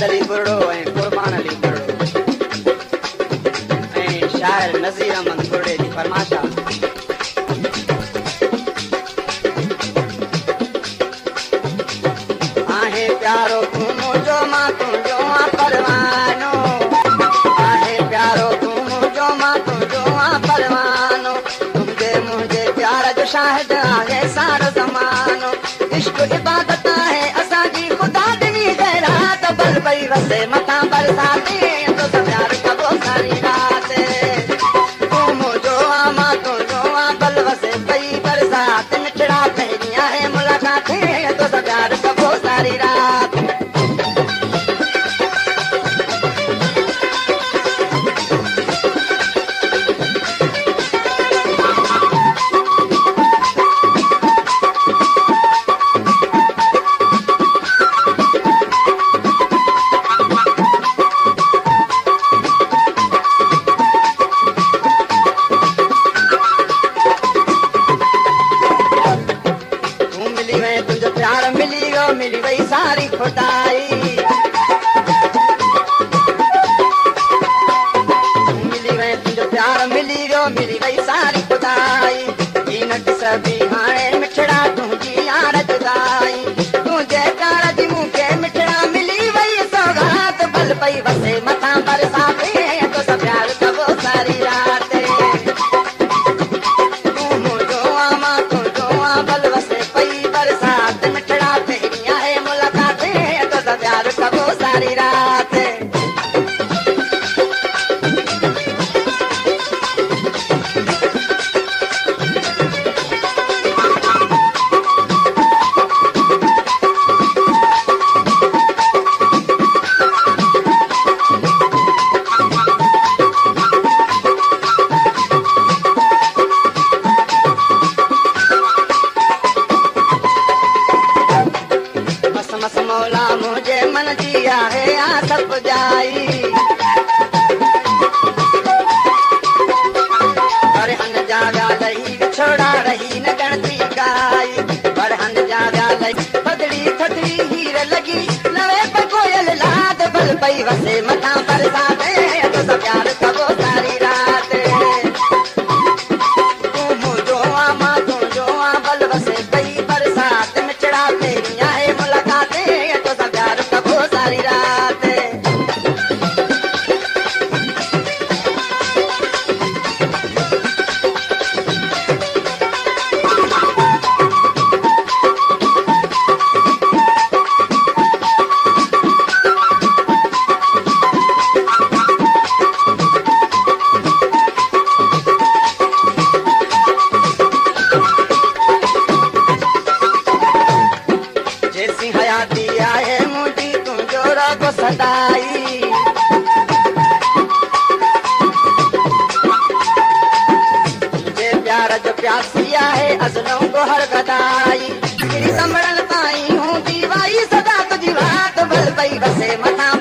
अली बुरड़ो ऐं कुर्बान अली बुरड़ो ऐं शाइर नज़ीर अहमद बुरड़े जी फरमाइश आहे। आहे प्यारो तूं मुंहिंजो मां तुंहिंजो परवानो, आहे प्यारो तूं मुंहिंजो मां तुंहिंजो परवानो, तुंहिंजे मुंहिंजे प्यार जो शाहिद आहे सारो ज़मानो। इश्क इबादत आहे असांजी ख़ुदा ॾिनी ख़ैरात, बल पई वसे मथां बरसाती तो प्यार कबो सारी रात। तूं मुंहिंजो मां तुंहिंजो बल वसे पई बरसात, मिठड़ा पहिरीं आहे मुलाक़ात तो प्यार कबो सारी रात। मिली वही सारी खुदाई, मिली वही तुझो प्यार मिली वियो मिली वही सारी खुदाई। कीनत सभी हाणे मिठड़ा तुंहिंजी यार जुदाई, तुंहिंजे प्यार जी मूंखे मिठड़ा मिली वही सौगात, बल पई वसे मथां बरसाती तो सब प्यार कबो सारी रात। तूं मुंहिंजो मां तुंहिंजो बल वसे पई बरसात, मिठड़ा प्यार कबो सारी रात। मस मौला मुझे मन जिया है आसप जाई, बरहन जागा लही छोड़ा रही न गणती गाई, बरहन जागा लही बदड़ी थदड़ी हीर लगी नवे पर कोयल लाद, बल पई वसे मथां बरसाते तो सब प्यार कबो सारी रात। तूं मुंहिंजो मां तुंहिंजो बल वसे पई बरसात, मिठड़ा पहिरीं आहे मुलाक़ात तो सब प्यार कबो सारी रात। जैसी हयाती आहे मुंहिंजी तुंहिंजो रगो सदाई, तुंहिंजे प्यार जो प्यासी आहे अज़लों गोहर गदाई, संभड़न ताईं हूंदी वाई सदा तुंहिंजी वात, बल पई वसे मथां